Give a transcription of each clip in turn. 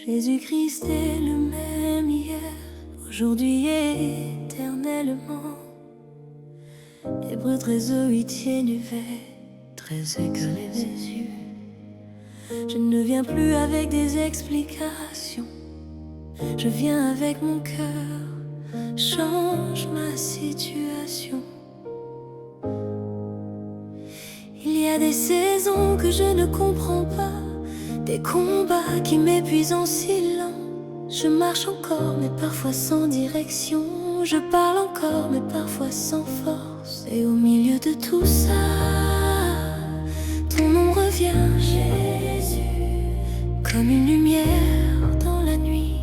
Jésus-Christ est le même hier, aujourd'hui et éternellement. Hébreux 13, 8 du vers 13 que les yeux. Je ne viens plus avec des explications, je viens avec mon cœur, change ma situation. Il y a des saisons que je ne comprends pas, des combats qui m'épuisent en silence. Je marche encore mais parfois sans direction, je parle encore mais parfois sans force. Et au milieu de tout ça, ton nom revient, Jésus, comme une lumière dans la nuit,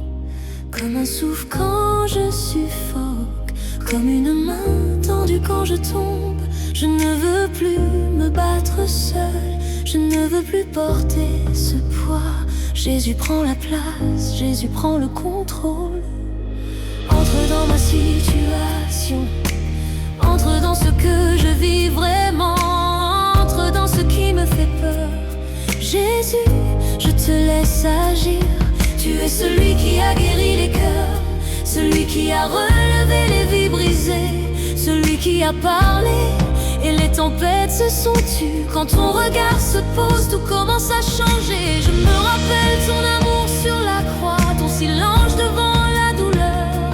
comme un souffle quand je suffoque, comme une main tendue quand je tombe. Je ne veux plus me battre seul, je ne veux plus porter ce poids. Jésus prend la place, Jésus prend le contrôle. Entre dans ma situation, entre dans ce que je vis vraiment, entre dans ce qui me fait peur. Jésus, je te laisse agir. Tu es celui qui a guéri les cœurs, celui qui a relevé les vies brisées, celui qui a parlé et les tempêtes se sont tues. Quand ton regard se pose, tout commence à changer. Je me rappelle ton amour sur la croix, ton silence devant la douleur.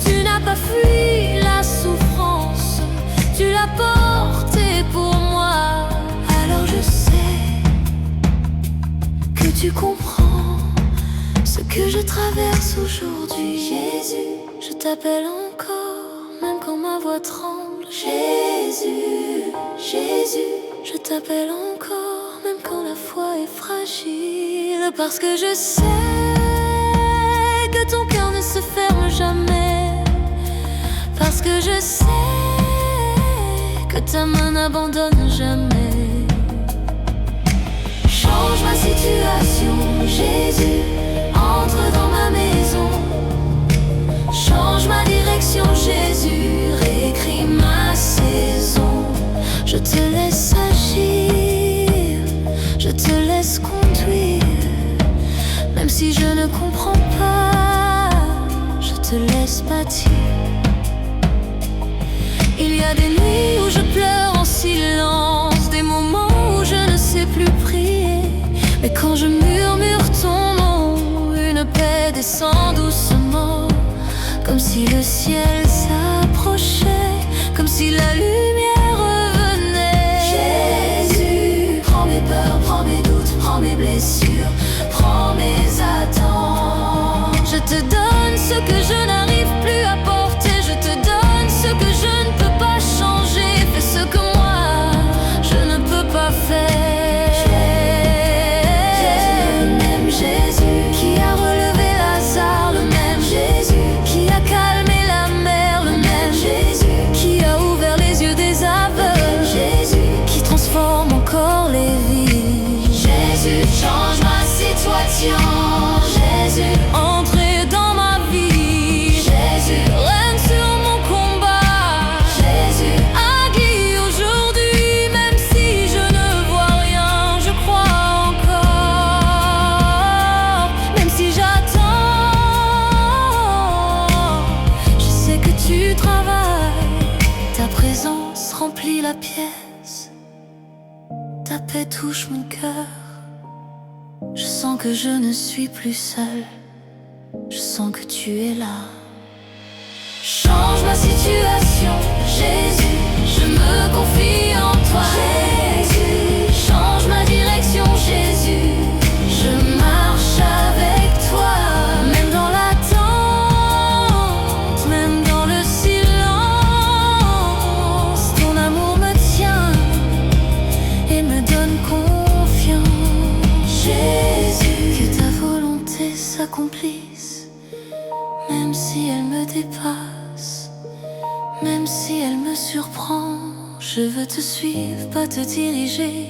Tu n'as pas fui la souffrance, tu l'as portée pour moi. Alors je sais que tu comprends ce que je traverse aujourd'hui. Jésus, je t'appelle encore, même quand ma voix tremble. Jésus, Jésus, je t'appelle encore, même quand la foi est fragile. Parce que je sais que ton cœur ne se ferme jamais, parce que je sais que ta main n'abandonne jamais. Change ma situation, Jésus, entre dans ma maison. Change ma direction, Jésus, réécris ma saison. Je te laisse agir, je te laisse conduire. Même si je ne comprends pas, je te laisse bâtir. Il y a des nuits où je pleure en silence, des moments où je ne sais plus prier. Mais quand je murmure ton nom, une paix descend doucement, comme si le ciel s'approchait, comme si la lumière revenait. Jésus, prends mes peurs, prends mes doutes, prends mes blessures, prends mes attentes. Je te donne ce que je n'arrive plus à porter, je te donne ce que je ne peux pas changer. Fais ce que moi, je ne peux pas faire. Le même Jésus qui a relevé Lazare, le même Jésus qui a calmé la mer, le même Jésus qui a ouvert les yeux des aveugles, Jésus qui transforme encore les vies. Jésus, change ma situation, Jésus, entrez dans ma vie. Jésus, règne sur mon combat. Jésus, agis aujourd'hui, même si je ne vois rien, je crois encore. Même si j'attends, je sais que tu travailles. Ta présence remplit la pièce, ta paix touche mon cœur. Je sens que je ne suis plus seul, je sens que tu es là. Change ma situation, Jésus, je me confie en toi. Jésus, change ma direction, Jésus, je marche avec toi. Même dans l'attente, même dans le silence, ton amour me tient et me donne confiance. Jésus, que ta volonté s'accomplisse, même si elle me dépasse, même si elle me surprend. Je veux te suivre, pas te diriger.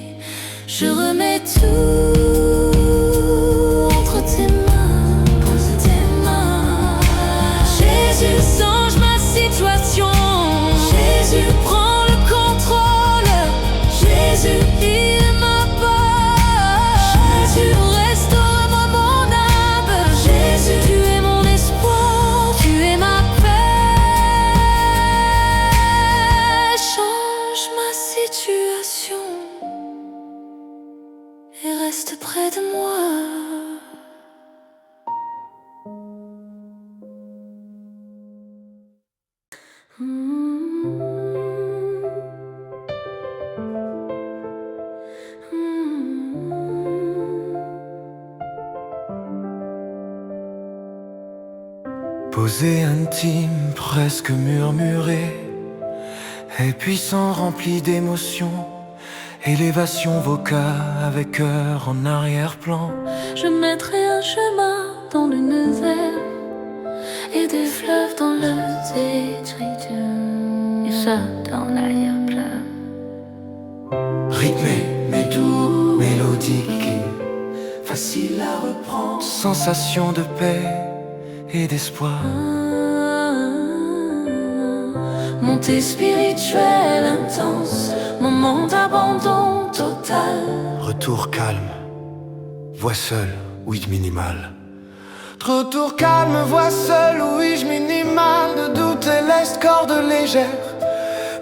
Je remets tout entre tes mains, entre tes mains. Jésus, change ma situation. Jésus, prends le contrôle. Jésus, il m'apporte. Jésus, restaure-moi mon âme. Posé, intime, presque murmuré, et puissant, rempli d'émotions, élévation vocale avec cœur en arrière-plan. Je mettrai un chemin dans l'univers et des fleuves dans le détritus, et ça dans l'arrière-plan. Rythmé, mais doux, mélodique et facile à reprendre. Sensation de paix et d'espoir. Montée spirituelle intense, moment d'abandon total. Retour calme, voix seule, oui minimale. Retour calme, voix seule, oui minimale. De doute et l'est, corde légère.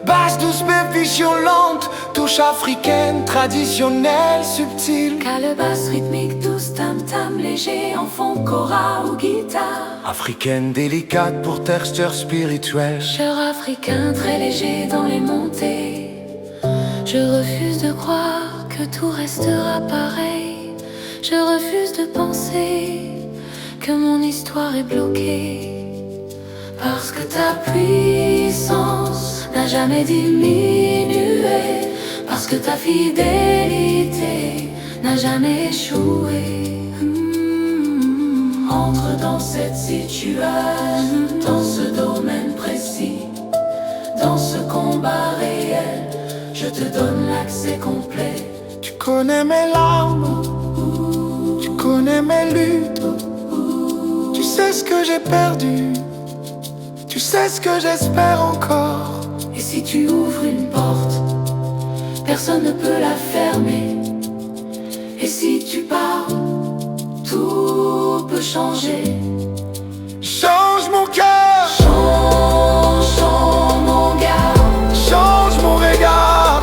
Basse, douce, percussion lente. Touche africaine, traditionnelle, subtile. Calebasse rythmique, douce, tam-tam léger, en fond, cora ou guitare. Africaine délicate pour texture spirituelle. Chœur africain très léger dans les montées. Je refuse de croire que tout restera pareil. Je refuse de penser que mon histoire est bloquée. Parce que ta puissance n'a jamais diminué. Parce que ta fidélité n'a jamais échoué. Entre dans cette situation, dans ce domaine précis, dans ce combat réel, je te donne l'accès complet. Tu connais mes larmes, tu connais mes luttes. Tu sais ce que j'ai perdu, tu sais ce que j'espère encore. Et si tu ouvres une porte, personne ne peut la fermer. Et si tu pars, tout peut changer. Change mon cœur, Change, change mon gars, change mon regard,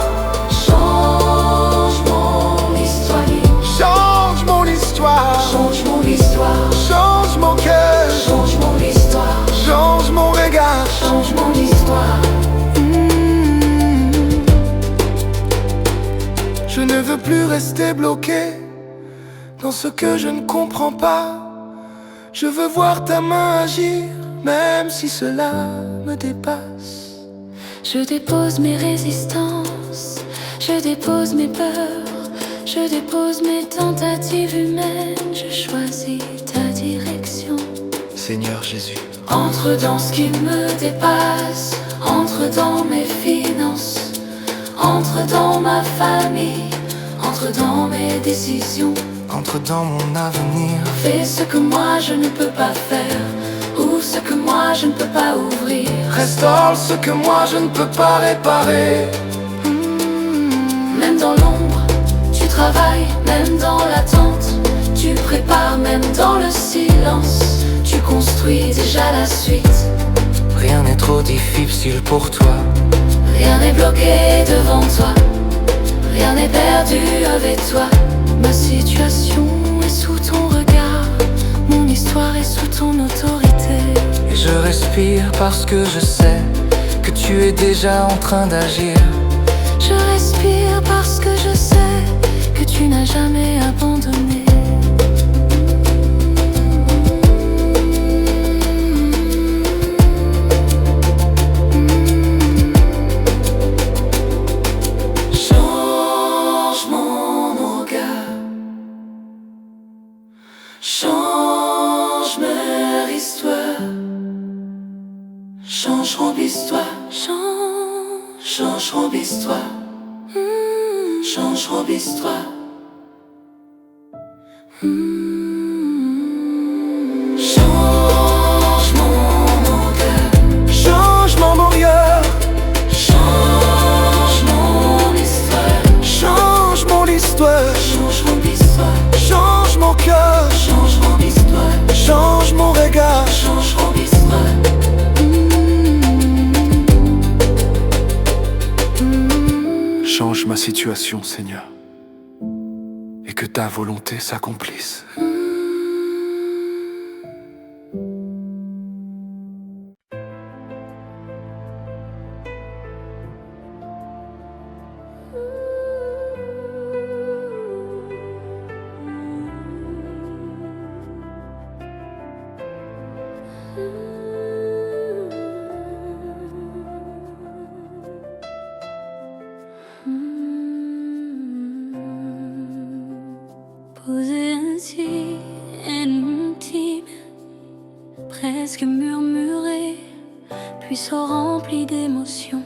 change mon histoire, change mon histoire, change mon histoire, change mon cœur, change mon histoire, change mon regard. change mon histoire. Je ne veux plus rester bloqué dans ce que je ne comprends pas. Je veux voir ta main agir, même si cela me dépasse. Je dépose mes résistances, je dépose mes peurs, je dépose mes tentatives humaines, je choisis ta direction. Seigneur Jésus, Entre dans ce qui me dépasse, entre dans mes finances, entre dans ma famille, entre dans mes décisions. entre dans mon avenir. Fais ce que moi je ne peux pas faire, ouvre ce que moi je ne peux pas ouvrir. Restaure ce que moi je ne peux pas réparer. Même dans l'ombre, tu travailles, même dans l'attente, tu prépares, même dans le silence, tu construis déjà la suite. Rien n'est trop difficile pour toi. Rien n'est bloqué devant toi, rien n'est perdu avec toi. Ma situation est sous ton regard, mon histoire est sous ton autorité. Et je respire parce que je sais que tu es déjà en train d'agir. Je respire parce que je sais que tu n'as jamais abandonné. Change mon regard, change mon histoire, change mon histoire, change mon histoire, change mon histoire. Change mon cœur, Change mon cœur, change mon histoire, change mon histoire, change mon histoire, change mon cœur, change mon histoire, change mon regard. change mon histoire. Change ma situation, Seigneur, et que ta volonté s'accomplisse. puissant rempli d'émotions.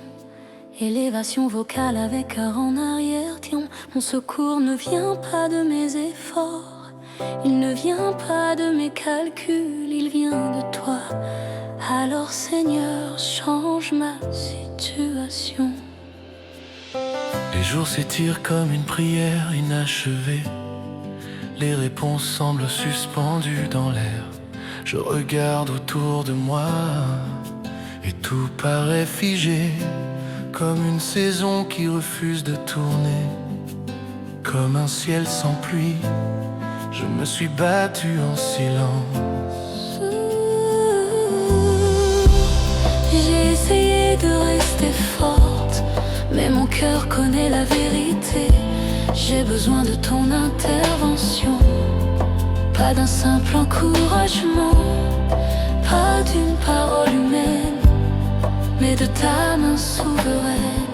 Élévation vocale avec cœur en arrière. Tiens, mon secours ne vient pas de mes efforts, il ne vient pas de mes calculs, il vient de toi. Alors Seigneur, change ma situation. Les jours s'étirent comme une prière inachevée. Les réponses semblent suspendues dans l'air. Je regarde autour de moi et tout paraît figé, comme une saison qui refuse de tourner, comme un ciel sans pluie. Je me suis battu en silence. J'ai essayé de rester forte, mais mon cœur connaît la vérité. J'ai besoin de ton intervention, pas d'un simple encouragement, pas d'une parole humaine, mais de ta main souveraine.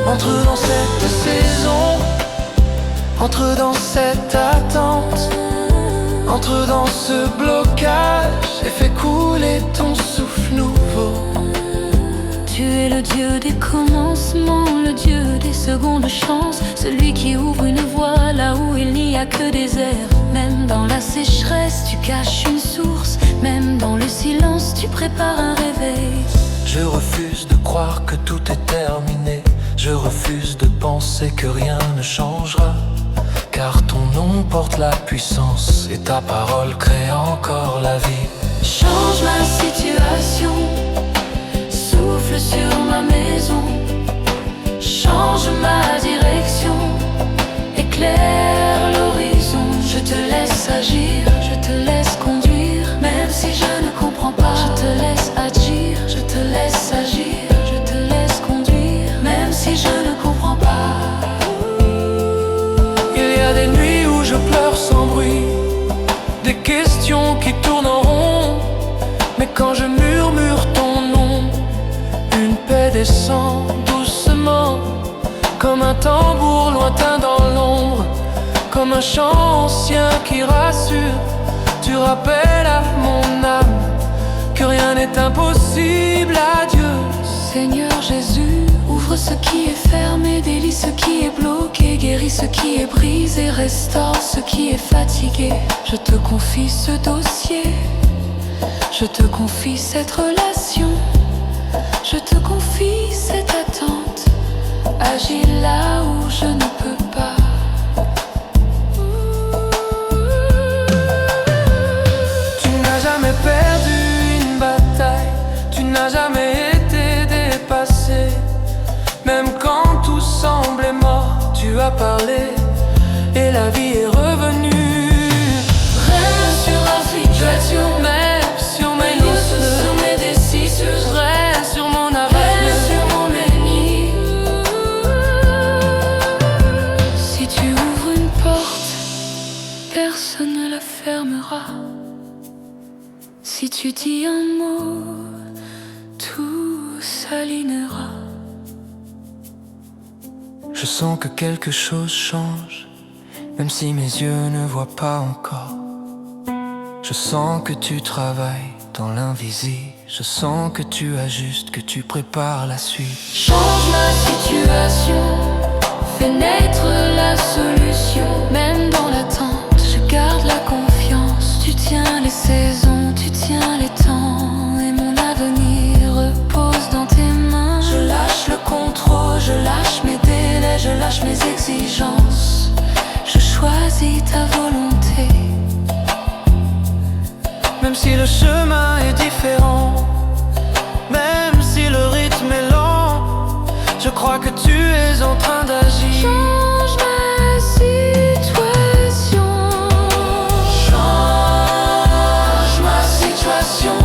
Entre dans cette saison, entre dans cette attente, entre dans ce blocage et fais couler ton souffle nouveau. Tu es le Dieu des commencements, le Dieu des secondes chances, celui qui ouvre une voie là où il n'y a que désert. Même dans la sécheresse, tu caches une source, même dans le silence, tu prépares un réveil. Je refuse de croire que tout est terminé. Je refuse de penser que rien ne changera, car ton nom porte la puissance et ta parole crée encore la vie. Change ma situation, souffle sur ma maison, change ma direction, éclaire l'horizon. Je te laisse agir, je te laisse conduire, même si je ne comprends pas. Je te laisse agir, je te laisse agir, je te laisse conduire, même si je ne comprends pas. Il y a des nuits où je pleure sans bruit, des questions qui tournent en rond, mais quand je murmure ton nom, une paix descend doucement, comme un tambour lointain dans l'ombre, comme un chant ancien qui rassure. Tu rappelles à mon âme que rien n'est impossible à Dieu. Seigneur Jésus, ouvre ce qui est fermé, délie ce qui est bloqué, guéris ce qui est brisé, restaure ce qui est fatigué. Je te confie ce dossier, je te confie cette relation, je te confie cette attente. Agis là où je ne peux pas. Tu n'as jamais perdu une bataille, tu n'as jamais été dépassé. Même quand tout semblait mort, tu as parlé et la vie est revenue. Règne sur ma situation, Même sur mes sur luttes, mes décisions, règne sur mon règne avenir. sur mon ennemi. Si tu ouvres une porte, personne ne la fermera. Si tu dis un mot, tout s'alignera. Je sens que quelque chose change, même si mes yeux ne voient pas encore. Je sens que tu travailles dans l'invisible. Je sens que tu ajustes, que tu prépares la suite. Change ma situation, fais naître la solution. Même dans l'attente, je garde la confiance. Tu tiens les saisons, tu tiens les temps, et mon avenir repose dans tes mains. Je lâche le contrôle, je lâche mes délais, je lâche mes exigences. Je choisis ta volonté. Même si le chemin est différent, même si le rythme est lent, je crois que tu es en train d'agir. Change ma situation, Change ma situation.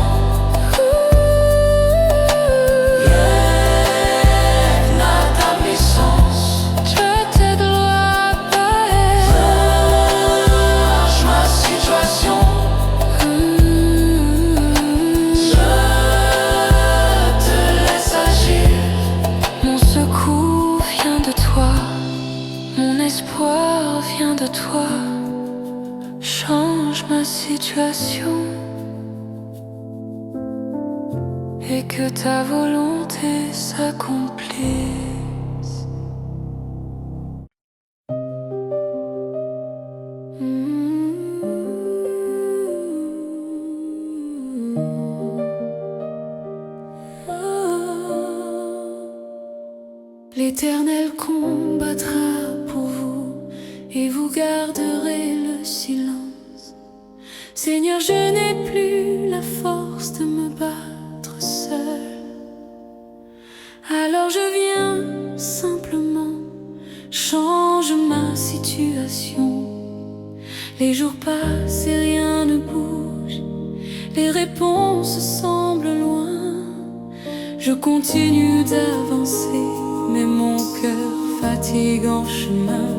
Vienne à ta puissance. je te dois pas. Change ma situation. Je te laisse agir. Mon secours vient de toi, mon espoir vient de toi. Change ma ma situation et que ta volonté s'accomplisse. L'Éternel combattra pour vous et vous garderez le silence. Seigneur, je n'ai plus la force de me battre seul. Alors je viens simplement, change ma situation. Les jours passent et rien ne bouge, les réponses semblent loin. Je continue d'avancer, mais mon cœur fatigue en chemin.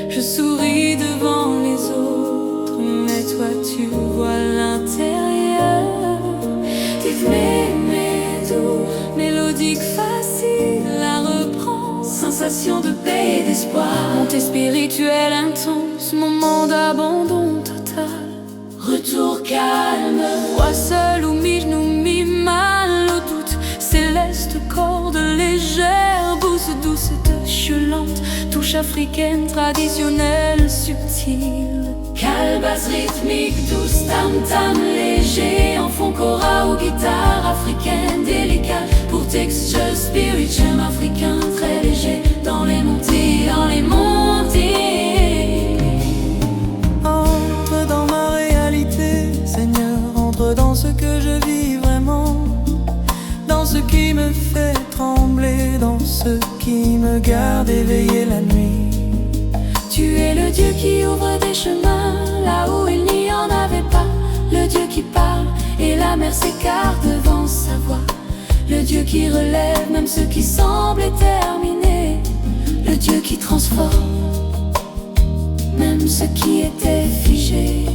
Je souris devant les autres, mais toi tu vois l'intérieur. Mais doux, mélodique facile à reprendre, sensation de paix et d'espoir. Montée spirituelle intense, moment d'abandon total. Retour calme, moi seul ou mes genoux mi-mal au doute. Céleste corde légère, bouse douce déchelante, touche africaine traditionnelle subtile. Calebasse rythmique douce, tam-tam léger, en fond cora ou guitare africaine délicate. Pour texture spirituel africain très léger, dans les montées, dans les montées. Entre dans ma réalité, Seigneur, entre dans ce que je vis vraiment, dans ce qui me fait trembler, dans ce qui me garde éveillé la nuit. Tu es le Dieu qui ouvre des chemins là où il n'y en avait pas, le Dieu qui parle et la mer s'écarte devant sa voix, le Dieu qui relève même ce qui semble terminé, le Dieu qui transforme même ce qui était figé.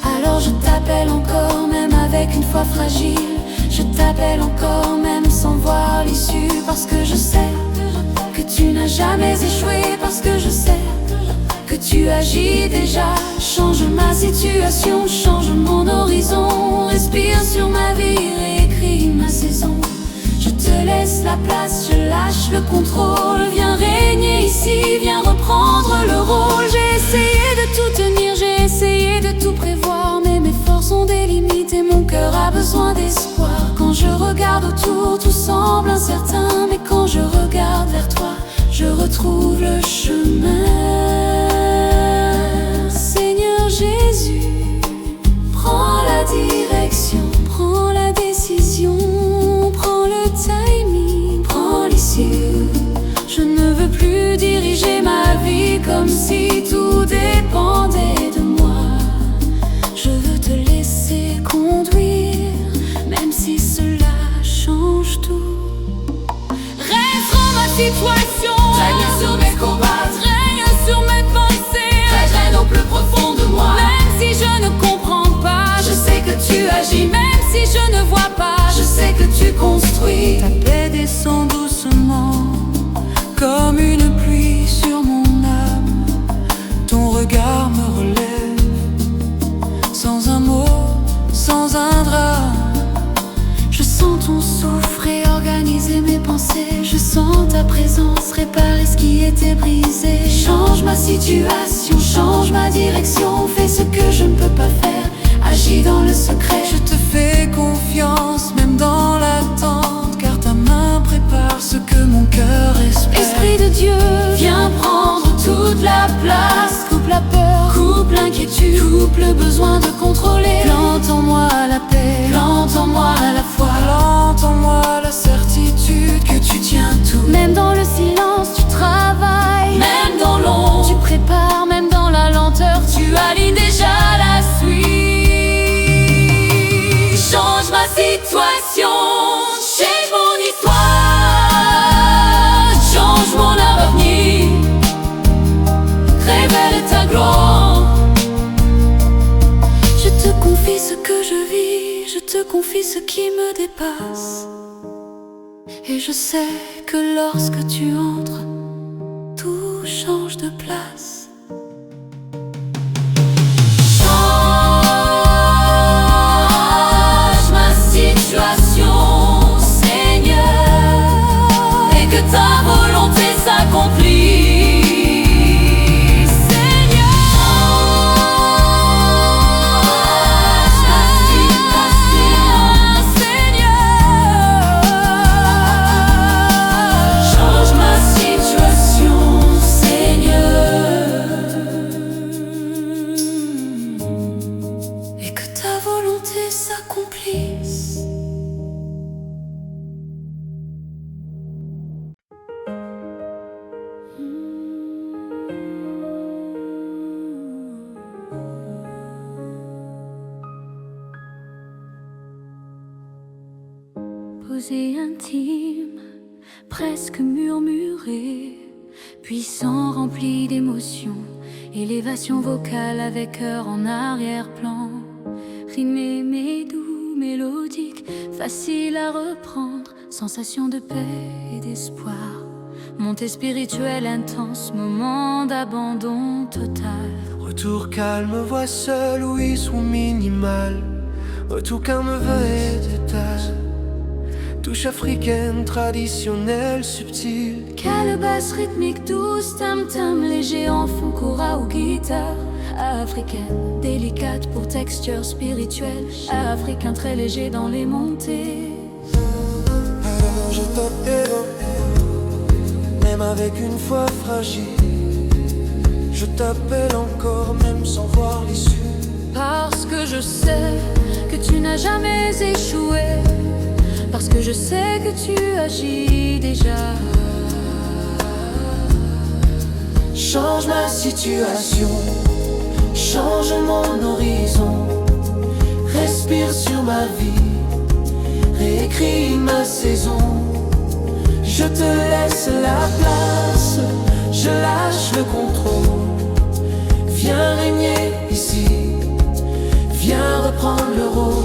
Alors je t'appelle encore même avec une foi fragile, je t'appelle encore même sans voir l'issue, parce que je sais que tu n'as jamais échoué, parce que je sais que tu agis déjà. Change ma situation, change mon horizon, respire sur ma vie, réécris ma saison. Je te laisse la place, je lâche le contrôle. Viens régner ici, viens reprendre le rôle. J'ai essayé de tout tenir, j'ai essayé de tout prévoir, mais mes forces ont des limites et mon cœur a besoin d'espoir. Quand je regarde autour, tout semble incertain, mais quand je regarde vers toi, je retrouve le chemin. Seigneur Jésus, prends la direction, prends la décision, prends le timing, prends l'issue. Je ne veux plus diriger ma vie comme si tout dépendait de moi. Je veux te laisser conduire, même si cela change tout. Règne sur ma situation, règne sur mes combats, règne sur mes pensées, règne au plus profond de moi. Même si je ne comprends pas, je sais que tu agis. Même si je ne vois pas, je sais que tu construis. Ta paix descend doucement, comme une pluie sur mon âme. Ton regard me relève, sans un mot, sans un drame. Je sens ton souffle réorganiser mes pensées. Je sens ta présence réparer ce qui était brisé. Change ma situation, change ma direction. Fais ce que je ne peux pas faire, agis dans le secret. Je te fais confiance, même dans l'attente, car ta main prépare ce que mon cœur espère. Esprit de Dieu, viens prendre toute la place. Coupe la peur, coupe l'inquiétude, coupe le besoin de contrôler. Plante en moi la paix, plante en moi la foi, plante en moi la certitude que tu tiens tout. Même dans le silence tu travailles, même dans l'ombre tu prépares, même dans la lenteur tu alignes déjà la suite. Change ma situation, change mon histoire, change mon avenir, révèle ta gloire. Je te confie ce que je vis, je te confie ce qui me dépasse. Et je sais que lorsque tu entres, tout change de place. et intime, presque murmuré, puissant, rempli d'émotions, élévation vocale avec cœur en arrière-plan, rimé mais doux, mélodique, facile à reprendre, sensation de paix et d'espoir, montée spirituelle intense, moment d'abandon total. Retour calme, voix seule, oui, son minimal. Retour calme, veille d'étage. Touche africaine, traditionnelle, subtile. Calebasse rythmique douce, tam-tam léger en fond, kora ou guitare. Africaine, délicate pour texture spirituelle. Africain très léger dans les montées. Alors je t'appelle, même avec une foi fragile. Je t'appelle encore, même sans voir l'issue. Parce que je sais que tu n'as jamais échoué. Parce que je sais que tu agis déjà. Change ma situation, change mon horizon. Respire sur ma vie, réécris ma saison. Je te laisse la place, je lâche le contrôle. Viens régner ici, viens reprendre le rôle.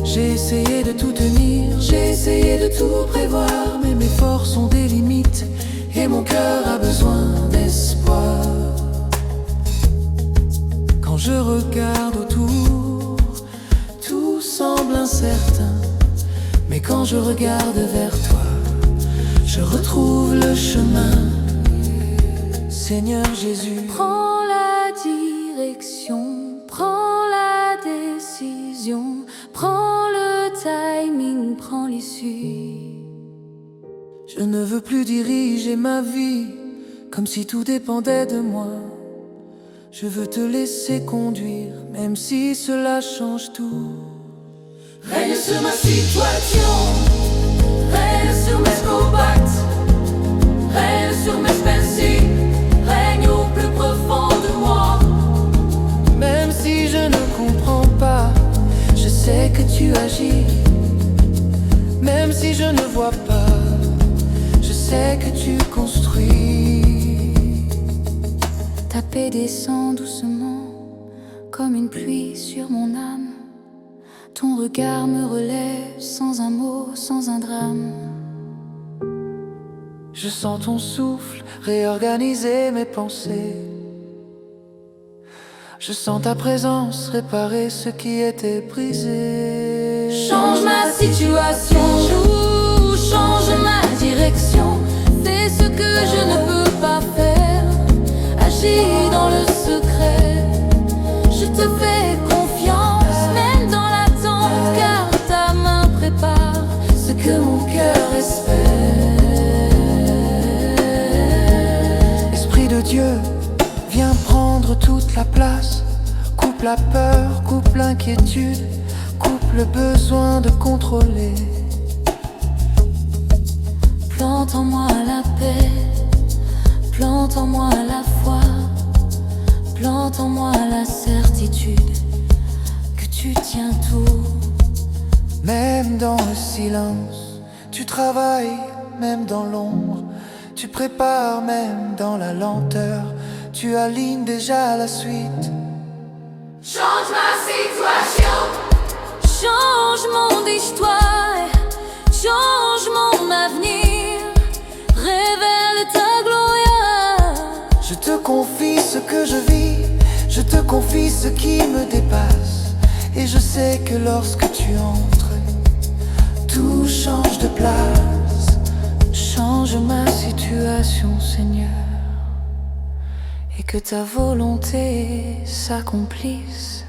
J'ai essayé de tout tenir, j'ai essayé de tout prévoir, mais mes forces ont des limites et mon cœur a besoin d'espoir. Quand je regarde autour, tout semble incertain, mais quand je regarde vers toi, je retrouve le chemin. Seigneur Jésus, Prends la direction, prends la décision, prends le timing, prends l'issue. je ne veux plus diriger ma vie comme si tout dépendait de moi. Je veux te laisser conduire, même si cela change tout. Règne sur ma situation, règne sur mes scobates, règne sur mes pensées, règne au plus profond de moi. Même si je ne comprends pas, je sais que tu agis. Même si je ne vois pas, je sais que tu construis. Ta paix descend doucement, comme une pluie sur mon âme. Ton regard me relève sans un mot, sans un drame. Je sens ton souffle réorganiser mes pensées. Je sens ta présence réparer ce qui était brisé. Change ma situation, change ma direction. Fais ce que je ne peux pas faire, agis dans le secret. Je te fais confiance, même dans l'attente, car ta main prépare ce que mon cœur espère. Esprit de Dieu, viens prendre toute la place. Coupe la peur, coupe l'inquiétude, coupe le besoin de contrôler. Plante en moi la paix, plante en moi la foi, plante en moi la certitude que tu tiens tout. Même dans le silence, tu travailles, même dans l'ombre. Tu prépares, même dans la lenteur. Tu alignes déjà la suite. Change ma situation, change mon histoire, change mon avenir, révèle ta gloire. Je te confie ce que je vis, je te confie ce qui me dépasse. Et je sais que lorsque tu entres, tout change de place. Change ma situation, Seigneur, et que ta volonté s'accomplisse.